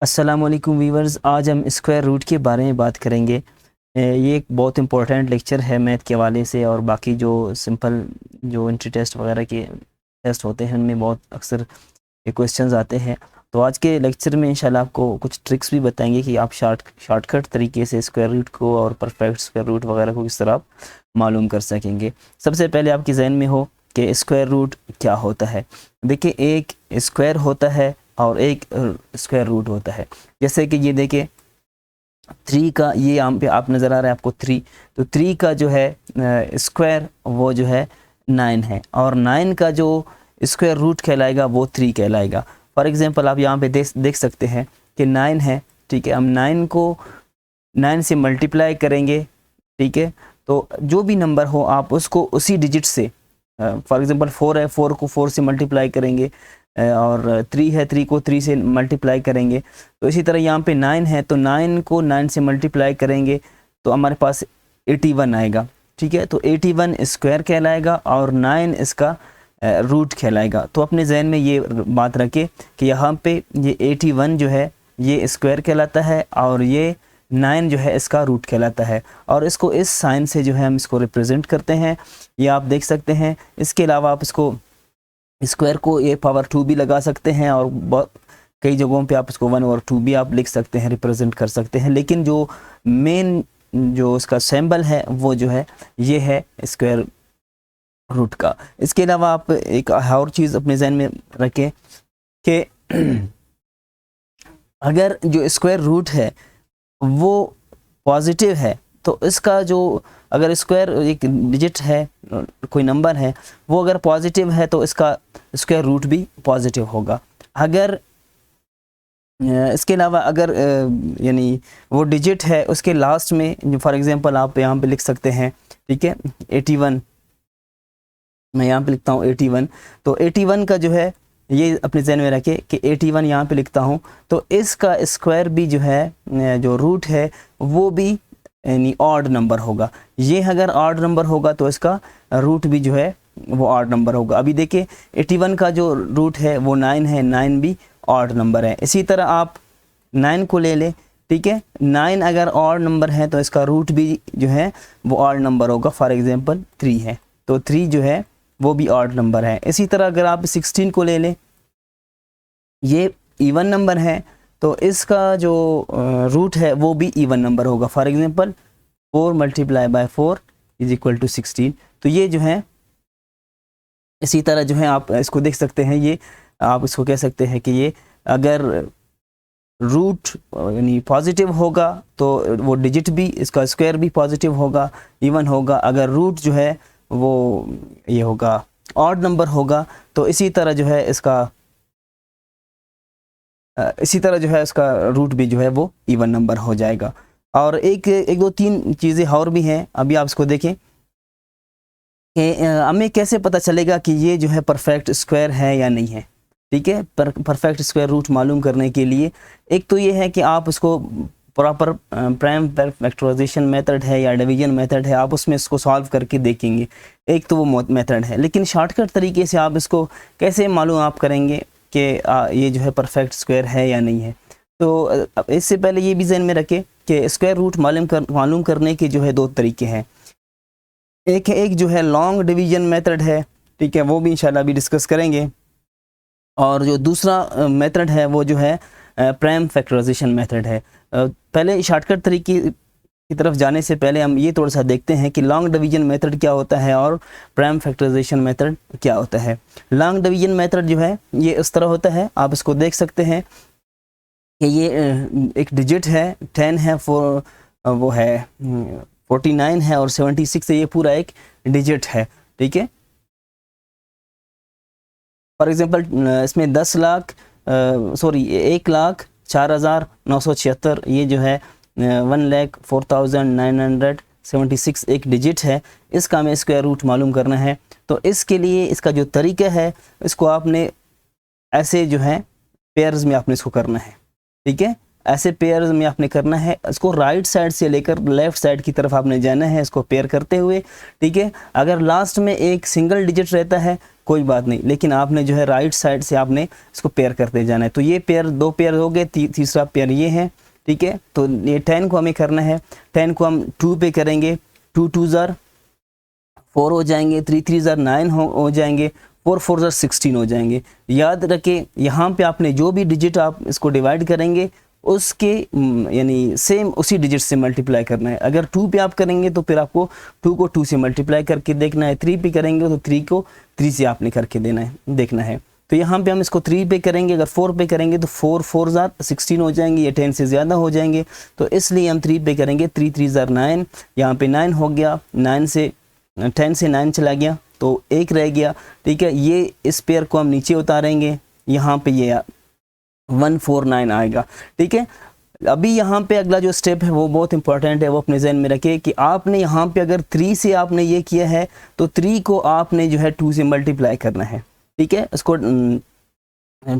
अस्सलाम वालेकुम वीवर्स, आज हम स्क्वायर रूट के बारे में बात करेंगे। ये एक बहुत इंपॉर्टेंट लेक्चर है मैथ के हवाले से, और बाकी जो सिंपल जो एंट्री टेस्ट वगैरह के टेस्ट होते हैं उनमें बहुत अक्सर ये क्वेश्चंस आते हैं। तो आज के लेक्चर में इंशाल्लाह आपको कुछ ट्रिक्स भी बताएंगे कि आप शॉर्टकट तरीके से स्क्वायर रूट को और परफेक्ट स्क्वायर रूट वगैरह को किस तरह आप मालूम कर सकेंगे। सबसे पहले आपके जहन में हो कि स्क्वायर रूट क्या होता है। देखिए, एक स्क्वायर होता है और एक स्क्वायर रूट होता है। जैसे कि ये देखिए 3 का, ये यहाँ पे आप नज़र आ रहा है आपको 3, तो 3 का जो है स्क्वायर वो जो है 9 है, और 9 का जो स्क्वायर रूट कहलाएगा वो 3 कहलाएगा। फॉर एग्जांपल आप यहाँ पे देख सकते हैं कि 9 है, ठीक है। हम 9 को 9 से मल्टीप्लाई करेंगे, ठीक है। तो जो भी नंबर हो आप उसको उसी डिजिट से, फॉर एग्जांपल 4 है, 4 को 4 से मल्टीप्लाई करेंगे, और 3 है, 3 को 3 से मल्टीप्लाई करेंगे। तो इसी तरह यहाँ पे 9 है, तो 9 को 9 से मल्टीप्लाई करेंगे तो हमारे पास 81 आएगा, ठीक है। तो 81 स्क्वायर कहलाएगा और 9 इसका रूट कहलाएगा। तो अपने जहन में ये बात रखें कि यहाँ पे ये 81 जो है ये स्क्वायर कहलाता है और ये 9 जो है इसका रूट कहलाता है, और इसको इस साइन से जो है हम इसको रिप्रेजेंट करते हैं, ये आप देख सकते हैं। इसके अलावा आप इसको स्क्वायर को ये पावर 2 भी लगा सकते हैं, और कई जगहों पे आप इसको 1/2 भी आप लिख सकते हैं, रिप्रेजेंट कर सकते हैं। लेकिन जो मेन जो उसका सिंबल है वो जो है ये है स्क्वायर रूट का। इसके अलावा आप एक और चीज़ अपने जहन में रखें कि अगर जो स्क्वायर रूट है वो पॉजिटिव है तो इसका जो, अगर स्क्वायर एक डिजिट है, कोई नंबर है, वो अगर पॉजिटिव है तो इसका स्क्वायर रूट भी पॉजिटिव होगा। अगर इसके अलावा अगर यानी वो डिजिट है उसके लास्ट में, फॉर एग्जांपल आप यहाँ पे लिख सकते हैं, ठीक है, 81, मैं यहाँ पे लिखता हूँ 81। तो 81 का जो है ये अपने जहन में रखें कि 81 यहाँ पे लिखता हूँ, तो इसका स्क्वायर भी जो है जो रूट है वो भी यानी ऑड नंबर होगा। ये अगर ऑड नंबर होगा तो इसका रूट भी जो है वो ऑड नंबर होगा। अभी देखिए 81 का जो रूट है वो 9 है, 9 भी ऑड नंबर है। इसी तरह आप 9 को ले लें, ठीक है। 9 अगर ऑड नंबर है तो इसका रूट भी जो है वो ऑड नंबर होगा। फॉर एग्जांपल 3 है, तो 3 जो है वो भी ऑड नंबर है। इसी तरह अगर आप 16 को ले लें, ये इवन नंबर है, तो इसका जो रूट है वो भी इवन नंबर होगा। For example 4 × 4 = 16। तो ये जो है, इसी तरह जो है आप इसको देख सकते हैं, ये आप इसको कह सकते हैं कि ये अगर रूट यानी पॉजिटिव होगा तो वो डिजिट भी, इसका स्क्वायर भी पॉजिटिव होगा, इवन होगा। अगर रूट जो है वो ये होगा, ऑड नंबर होगा, तो इसी तरह जो है इसका इसका रूट भी जो है वो इवन नंबर हो जाएगा। और एक दो तीन चीज़ें और भी हैं, अभी आप इसको देखें कि हमें कैसे पता चलेगा कि ये जो है परफेक्ट स्क्वायर है या नहीं है, ठीक है। परफेक्ट स्क्वायर रूट मालूम करने के लिए एक तो ये है कि आप उसको प्रॉपर प्राइम फैक्टराइजेशन मेथड है या डिवीजन मेथड है, आप उसमें इसको सॉल्व करके देखेंगे। एक तो वो मेथड है, लेकिन शॉर्टकट तरीके से आप इसको कैसे मालूम आप करेंगे कि ये जो है परफेक्ट स्क्वायर है या नहीं है। तो इससे पहले ये भी जहन में रखें कि स्क्वायर रूट मालूम करने के जो है 2 तरीके हैं। एक जो है लॉन्ग डिवीजन मेथड है, ठीक है, वो भी इंशाल्लाह भी डिस्कस करेंगे। और जो दूसरा मेथड है वो जो है प्राइम फैक्टराइजेशन मेथड है। पहले शॉर्टकट तरीके की तरफ जाने से पहले हम ये थोड़ा सा देखते हैं कि लॉन्ग डिवीजन मेथड क्या होता है और प्राइम फैक्टराइजेशन मेथड क्या होता है। लॉन्ग डिवीजन मेथड जो है ये इस तरह होता है, आप इसको देख सकते हैं कि ये एक डिजिट है, 10 है, वो है 49 है और 76 है, ये पूरा एक डिजिट है, ठीक है। फॉर एग्जांपल इसमें 1,04,976 ये जो है 1,04,976 एक डिजिट है, इसका हमें स्क्वायर रूट मालूम करना है। तो इसके लिए इसका जो तरीका है, इसको आपने ऐसे जो है पेयर्स में आपने इसको करना है, ठीक है। ऐसे पेयर्स में आपने करना है, इसको राइट साइड से लेकर लेफ्ट साइड की तरफ आपने जाना है, इसको पेयर करते हुए, ठीक है। अगर लास्ट में एक सिंगल डिजिट रहता है कोई बात नहीं, लेकिन आपने जो है राइट साइड से आपने इसको पेयर करते जाना है। तो ये पेयर 2 पेयर हो गए, तीसरा पेयर ये है, ठीक है। तो ये 10 को हमें करना है, 10 को हम 2 पे करेंगे, 2 2 ज़ार 4 हो जाएंगे, 3 3 ज़ार 9 हो जाएंगे, 4 4 ज़ार 16 हो जाएंगे। याद रखें यहाँ पे आपने जो भी डिजिट आप इसको डिवाइड करेंगे उसके यानी सेम उसी डिजिट से मल्टीप्लाई करना है। अगर 2 पे आप करेंगे तो फिर आपको 2 को 2 से मल्टीप्लाई करके देखना है, 3 पे करेंगे तो 3 को 3 से आपने करके देखना है। तो यहाँ पे हम इसको 3 पे करेंगे, अगर 4 पे करेंगे तो 4 4 ज़ार 16 हो जाएंगे, ये 10 से ज़्यादा हो जाएंगे, तो इसलिए हम 3 पे करेंगे, 3 3 ज़ार 9, यहाँ पे 9 हो गया, 10 से 9 चला गया तो 1 रह गया, ठीक है। ये इस पेयर को हम नीचे उतारेंगे, यहाँ पे ये 149 आएगा, ठीक है। अभी यहाँ पे अगला जो स्टेप है वो बहुत इंपॉर्टेंट है, वो अपने जहन में रखें कि आपने यहाँ पे अगर 3 से आपने ये किया है तो 3 को आपने जो है 2 से मल्टीप्लाई करना है, ठीक है। इसको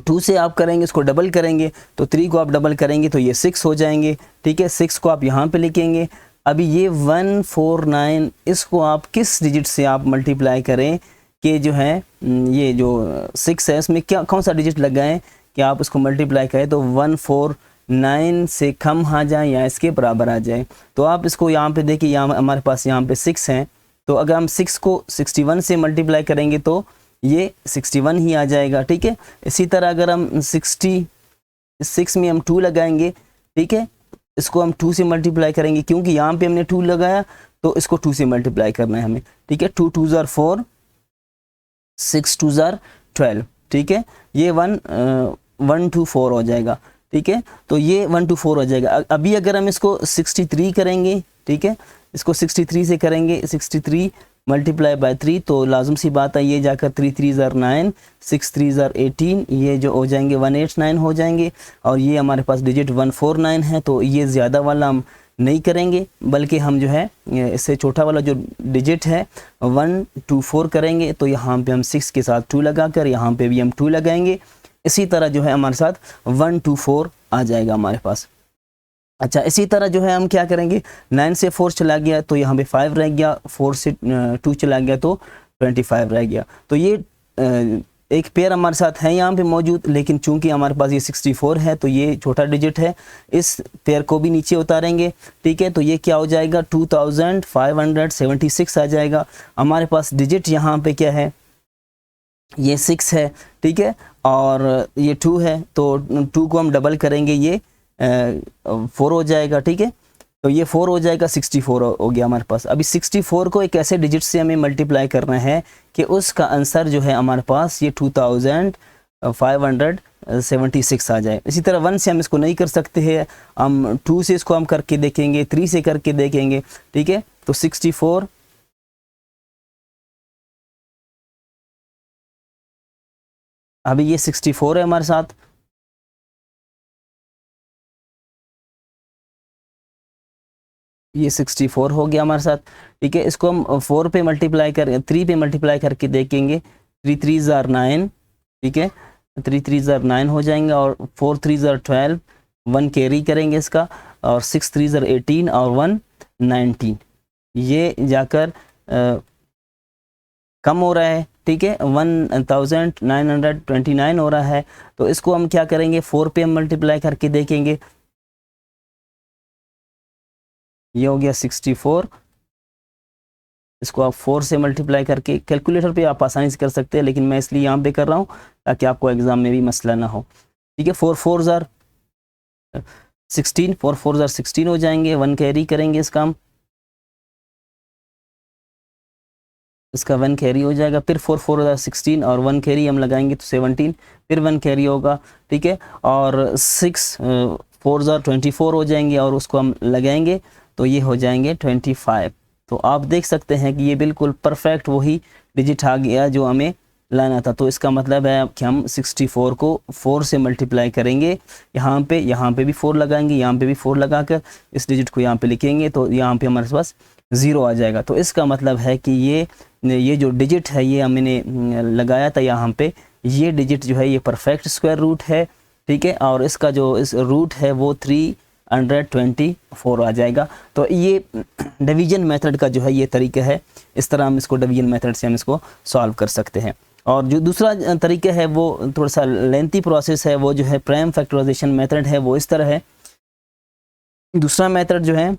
2 से आप करेंगे, इसको डबल करेंगे, तो 3 को आप डबल करेंगे तो ये 6 हो जाएंगे, ठीक है। 6 को आप यहाँ पे लिखेंगे। अभी ये 149 इसको आप किस डिजिट से आप मल्टीप्लाई करें कि जो है ये जो 6 है इसमें क्या कौन सा डिजिट लगाएं कि आप उसको मल्टीप्लाई करें तो 149 से कम आ जाए या इसके बराबर आ जाए। तो आप इसको यहाँ पे देखिए, यहाँ हमारे पास यहाँ पे 6 हैं, तो अगर हम 6 को 61 से मल्टीप्लाई करेंगे तो ये 61 ही आ जाएगा, ठीक है। इसी तरह अगर हम 66 में हम 2 लगाएंगे, ठीक है, इसको हम 2 से मल्टीप्लाई करेंगे क्योंकि यहाँ पे हमने 2 लगाया तो इसको 2 से मल्टीप्लाई करना है हमें, ठीक है। 2 2 ज़ार 4, 6 2 ज़ार 12, ठीक है। ये 124 हो जाएगा, ठीक है। तो ये 124 हो जाएगा। अभी अगर हम इसको 63 करेंगे, ठीक है, इसको 63 से करेंगे, 63 मल्टीप्लाई बाय 3 तो लाजम सी बात है ये जाकर 3 3 ज़ार 9, 6 3 ज़ार 18, ये जो हो जाएंगे 189 हो जाएंगे। और ये हमारे पास डिजिट 149 है, तो ये ज़्यादा वाला हम नहीं करेंगे, बल्कि हम जो है इससे छोटा वाला जो डिजिट है 124 करेंगे। तो यहाँ पे हम 6 के साथ 2 लगाकर यहाँ पे भी हम 2 लगाएंगे। इसी तरह जो है हमारे साथ 124 आ जाएगा हमारे पास। अच्छा, इसी तरह जो है हम क्या करेंगे, 9 से 4 चला गया तो यहाँ पे 5 रह गया, 4 से 2 चला गया तो 25 रह गया। तो ये एक पेयर हमारे साथ है यहाँ पे मौजूद, लेकिन चूंकि हमारे पास ये 64 है तो ये छोटा डिजिट है, इस पेयर को भी नीचे उतारेंगे, ठीक है। तो ये क्या हो जाएगा 2576 आ जाएगा। हमारे पास डिजिट यहाँ पे क्या है, ये 6 है, ठीक है, और ये 2 है, तो 2 को हम डबल करेंगे, ये 4 हो जाएगा, ठीक है। तो ये 4 हो जाएगा, 64 हो गया हमारे पास। अभी 64 को एक ऐसे डिजिट से हमें मल्टीप्लाई करना है कि उसका आंसर जो है हमारे पास ये 2576 आ जाए। इसी तरह 1 से हम इसको नहीं कर सकते हैं, हम 2 से इसको हम करके देखेंगे, 3 से करके देखेंगे, ठीक है। तो 64 अभी ये 64 है हमारे साथ, ये 64 हो गया हमारे साथ, ठीक है। इसको हम 4 पे मल्टीप्लाई कर 3 पे मल्टीप्लाई करके देखेंगे, 3 3 ज़ार 9, ठीक है, 3 3 ज़ार 9 हो जाएंगे, और 4 3 ज़ार 12, 1 कैरी करेंगे इसका, और 6 3 ज़ार 18 और 1 19, ये जाकर कम हो रहा है, ठीक है, 1929 हो रहा है। तो इसको हम क्या करेंगे, 4 पे हम मल्टीप्लाई करके देखेंगे, ये हो गया 64। इसको आप 4 से मल्टीप्लाई करके, कैलकुलेटर पे आप आसानी से कर सकते हैं, लेकिन मैं इसलिए यहाँ पे कर रहा हूँ ताकि आपको एग्जाम में भी मसला ना हो, ठीक है। 4 4 ज़ार 16, 4 4 ज़ार 16 हो जाएंगे, 1 कैरी करेंगे इसका हम, इसका 1 कैरी हो जाएगा, फिर 4 4 ज़ार 16 और 1 कैरी हम लगाएंगे तो 17, फिर 1 कैरी होगा, ठीक है। और 6 4 ज़ार 24 हो जाएंगे, और उसको हम लगाएंगे तो ये हो जाएंगे 25। तो आप देख सकते हैं कि ये बिल्कुल परफेक्ट वही डिजिट आ गया जो हमें लाना था। तो इसका मतलब है कि हम 64 को 4 से मल्टीप्लाई करेंगे, यहाँ पे भी 4 लगाएंगे, यहाँ पे भी 4 लगाकर इस डिजिट को यहाँ पे लिखेंगे, तो यहाँ पे हमारे पास 0 आ जाएगा। तो इसका मतलब है कि ये जो डिजिट है ये हमने लगाया था यहाँ पे, ये डिजिट जो है ये परफेक्ट स्क्वायर रूट है, ठीक है, और इसका जो इस रूट है वो 324 आ जाएगा। तो ये डिवीजन मेथड का जो है ये तरीका है, इस तरह हम इसको डिवीजन मेथड से हम इसको सॉल्व कर सकते हैं। और जो दूसरा तरीका है वो थोड़ा सा लेंथी प्रोसेस है, वो जो है प्राइम फैक्टराइजेशन मेथड है, वो इस तरह है। दूसरा मेथड जो है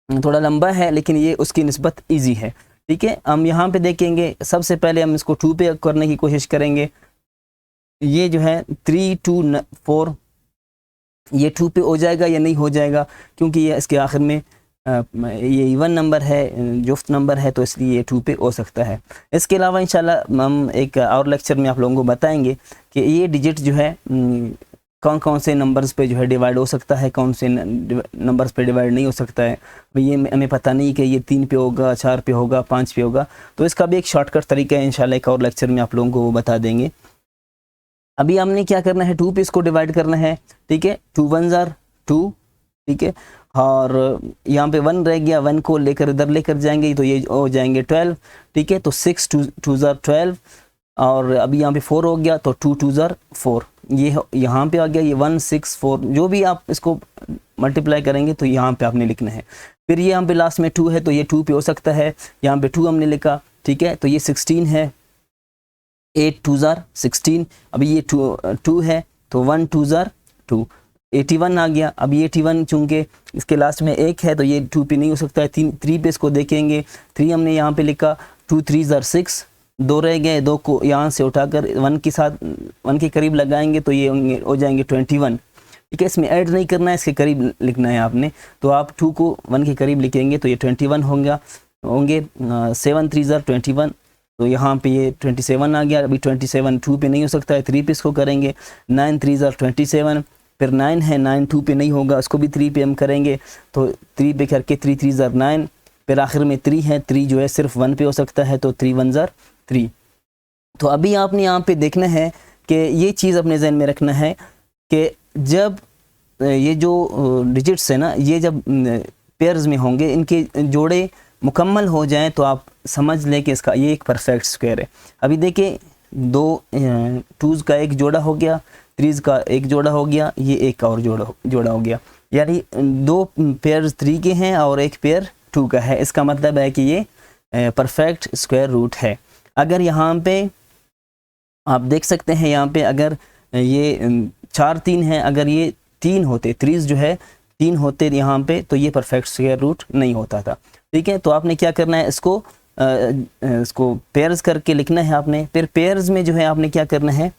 थोड़ा लंबा है लेकिन ये उसकी निस्बत इजी है। ठीक है, हम यहाँ पे देखेंगे, सबसे पहले हम इसको 2 पे करने की कोशिश करेंगे। ये जो है 3 2 4 ये 2 पे हो जाएगा या नहीं हो जाएगा, क्योंकि ये इसके आखिर में ये इवन नंबर है, जुफ्त नंबर है, तो इसलिए ये 2 पे हो सकता है। इसके अलावा इंशाल्लाह हम एक और लेक्चर में आप लोगों को बताएंगे कि ये डिजिट जो है कौन कौन से नंबर्स पे जो है डिवाइड हो सकता है, कौन से नंबर्स पे डिवाइड नहीं हो सकता है। ये हमें पता नहीं कि ये 3 पे होगा, 4 पे होगा, 5 पे होगा, तो इसका भी एक शॉर्टकट तरीका है, इंशाल्लाह एक और लेक्चर में आप लोगों को वो बता देंगे। अभी हमने क्या करना है, 2 पे इसको डिवाइड करना है। ठीक है, 2 1 ज़ार 2, ठीक है, और यहाँ पे 1 रह गया, 1 को लेकर इधर लेकर जाएंगे तो ये हो जाएंगे 12। ठीक है, तो 6 2 ज़ार 12, और अभी यहाँ पे 4 हो गया तो 2 2 ज़ार 4, ये यहाँ पे आ गया, ये 1 6 4, जो भी आप इसको मल्टीप्लाई करेंगे तो यहाँ पे आपने लिखना है। फिर ये यहाँ पे लास्ट में 2 है तो ये 2 पे हो सकता है, यहाँ पे 2 हमने लिखा। ठीक है, तो ये 16 है, 8 2 ज़ार 16, अभी ये 2 है तो 1 2 ज़ार 2, 81 आ गया। अभी 81 चूंकि इसके लास्ट में 1 है तो ये 2 पे नहीं हो सकता है, 3 पे इसको देखेंगे। 3 हमने यहाँ पे लिखा, 2 3 ज़ार 6, 2 रह गए, 2 को यहाँ से उठाकर 1 के साथ 1 के करीब लगाएंगे तो ये हो जाएंगे 21। ठीक है, इसमें ऐड नहीं करना है, इसके करीब लिखना है आपने, तो आप 2 को 1 के करीब लिखेंगे तो ये 21 होंगे। 7 3 ज़ार 21, तो यहाँ पे ये 27 आ गया। अभी 27 2 पे नहीं हो सकता है, 3 पे इसको करेंगे। 9 3 ज़ार 27, फिर 9 है, 9 2 पे नहीं होगा, उसको भी 3 पे हम करेंगे, तो 3 पे करके 3 3 ज़ार 9, फिर आखिर में 3 है, 3 जो है सिर्फ 1 पे हो सकता है, तो 3 1 ज़ार 3। तो अभी आपने यहाँ पे देखना है कि ये चीज़ अपने जहन में रखना है कि जब ये जो डिजिट्स है ना, ये जब पेयर्स में होंगे, इनके जोड़े मुकम्मल हो जाएं तो आप समझ लें कि इसका ये एक परफेक्ट स्क्वायर है। अभी देखिए, 2 2s का एक जोड़ा हो गया, 3s का एक जोड़ा हो गया, ये एक और जोड़ा हो गया, यानी 2 पेयर 3 के हैं और एक पेयर 2 का है। इसका मतलब है कि ये परफेक्ट स्क्वायर रूट है। अगर यहाँ पे आप देख सकते हैं, यहाँ पे अगर ये 4 3 है, अगर ये 3 होते, 3s जो है 3 होते यहाँ पे, तो ये परफेक्ट स्क्वायर रूट नहीं होता था। ठीक है, तो आपने क्या करना है, इसको पेयर्स करके लिखना है आपने। फिर पेयर्स में जो है आपने क्या करना है,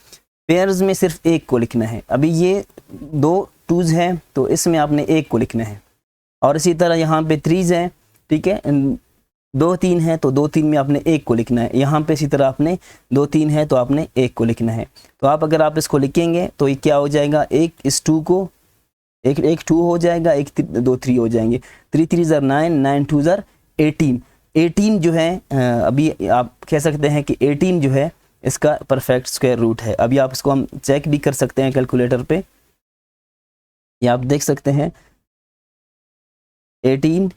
पेयर्स में सिर्फ एक को लिखना है। अभी ये 2 2s हैं तो इसमें आपने एक को लिखना है, और इसी तरह यहाँ पे 3s हैं। ठीक है, 2 3 है तो 2 3 में आपने एक को लिखना है। यहाँ पे इसी तरह आपने 2 3 है तो आपने एक को लिखना है। तो अगर आप इसको लिखेंगे तो ये क्या हो जाएगा, 1 इस 2 को एक 2 हो जाएगा, 1 2 3 हो जाएंगे। 3 3 ज़ार 9, 9 2 ज़ार 18। 18 जो है अभी आप कह सकते हैं कि 18 जो है इसका परफेक्ट स्क्वायर रूट है। अभी आप इसको हम चेक भी कर सकते हैं कैलकुलेटर पे, ये आप देख सकते हैं 18,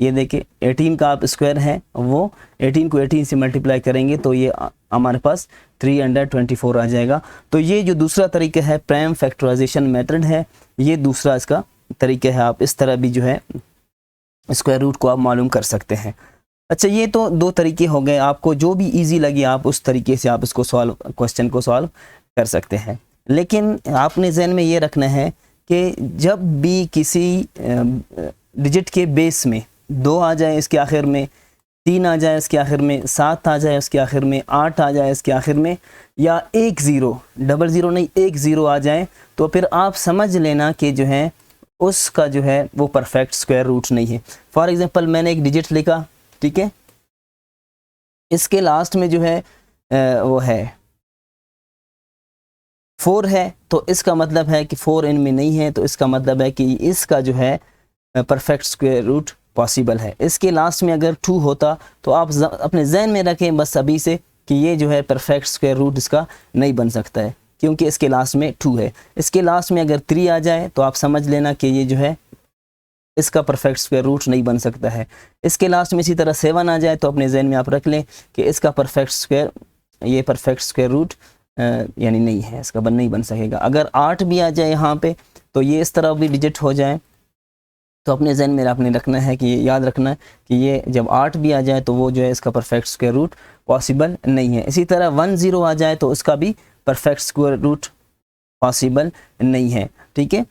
ये देखिए 18 का आप स्क्वायर है, वो 18 को 18 से मल्टीप्लाई करेंगे तो ये हमारे पास 324 आ जाएगा। तो ये जो दूसरा तरीका है प्राइम फैक्टराइजेशन मेथड है, ये दूसरा इसका तरीका है। आप इस तरह भी जो है स्क्वायर रूट को आप मालूम कर सकते हैं। अच्छा, ये तो 2 तरीके हो गए, आपको जो भी इजी लगे आप उस तरीके से आप इसको क्वेश्चन को सॉल्व कर सकते हैं। लेकिन आपने जहन में ये रखना है कि जब भी किसी डिजिट के बेस में 2 आ जाए, इसके आखिर में 3 आ जाए, इसके आखिर में 7 आ जाए, इसके आखिर में 8 आ जाए, इसके आखिर में, या 1 0 00 नहीं 1 0 आ जाए, तो फिर आप समझ लेना कि जो है उसका जो है वो परफेक्ट स्क्वायर रूट नहीं है। फॉर एग्जांपल मैंने एक डिजिट लिखा, ठीक है, इसके लास्ट में जो है वो है 4 है, तो इसका मतलब है कि 4 इनमें नहीं है, तो इसका मतलब है कि इसका जो है परफेक्ट स्क्वायर रूट पॉसिबल है। इसके लास्ट में अगर 2 होता तो आप अपने जहन में रखें बस अभी से कि ये जो है परफेक्ट स्क्वायर रूट इसका नहीं बन सकता है, क्योंकि इसके लास्ट में 2 है। इसके लास्ट में अगर 3 आ जाए तो आप समझ लेना कि ये जो है इसका परफेक्ट स्क्वायर रूट नहीं बन सकता है। इसके लास्ट में इसी तरह 7 आ जाए तो अपने जहन में आप रख लें कि इसका परफेक्ट स्क्वायर रूट यानी नहीं है, इसका नहीं बन सकेगा। अगर 8 भी आ जाए यहाँ पे तो ये इस तरह भी डिजिट हो जाए, तो अपने जहन में आपने रखना है कि याद रखना है कि ये जब 8 भी आ जाए तो वो जो है इसका परफेक्ट स्क्वायर रूट पॉसिबल नहीं है। इसी तरह 1 0 आ जाए तो उसका भी परफेक्ट स्क्वायर रूट पॉसिबल नहीं है, ठीक है।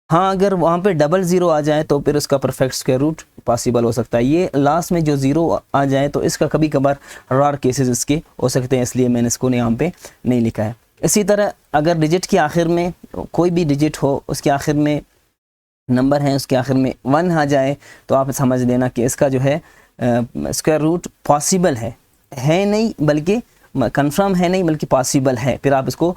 हाँ, अगर वहाँ पे 00 आ जाए तो फिर उसका परफेक्ट स्क्वायर रूट पॉसिबल हो सकता है। ये लास्ट में जो 0 आ जाए तो इसका कभी कभार रार केसेस इसके हो सकते हैं, इसलिए मैंने इसको यहाँ पे नहीं लिखा है। इसी तरह अगर डिजिट के आखिर में कोई भी डिजिट हो, उसके आखिर में नंबर है, उसके आखिर में 1 आ जाए तो आप समझ लेना कि इसका जो है स्क्वायर रूट पॉसिबल है नहीं बल्कि कंफर्म है नहीं बल्कि पॉसिबल है। फिर आप इसको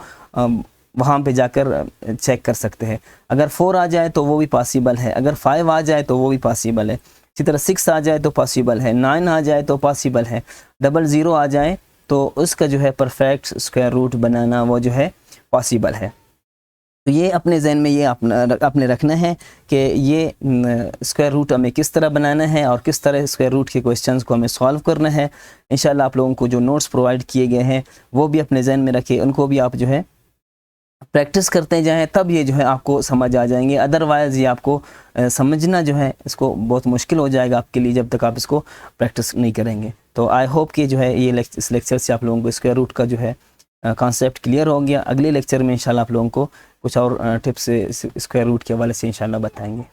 वहाँ पे जाकर चेक कर सकते हैं। अगर 4 आ जाए तो वो भी पॉसिबल है, अगर 5 आ जाए तो वो भी पॉसिबल है, इसी तरह 6 आ जाए तो पॉसिबल है, 9 आ जाए तो पॉसिबल है, 00 आ जाए तो उसका जो है परफेक्ट स्क्वायर रूट बनाना वो जो है पॉसिबल है। तो ये अपने जहन में ये अपने रखना है कि ये स्क्वायर रूट हमें किस तरह बनाना है और किस तरह स्क्वायर रूट के क्वेश्चंस को हमें सॉल्व करना है। इंशाल्लाह आप लोगों को जो नोट्स प्रोवाइड किए गए हैं वो भी अपने जहन में रखें, उनको भी आप जो है प्रैक्टिस करते जाएं, तब ये जो है आपको समझ आ जाएंगे। अदरवाइज़ ये आपको समझना जो है इसको बहुत मुश्किल हो जाएगा आपके लिए जब तक आप इसको प्रैक्टिस नहीं करेंगे। तो आई होप कि जो है ये इस लेक्चर से आप लोगों को स्क्वायर रूट का जो है कॉन्सेप्ट क्लियर हो गया। अगले लेक्चर में इंशाल्लाह आप लोगों को कुछ और टिप्स स्क्वायर रूट के हवाले से इंशाल्लाह बताएंगे।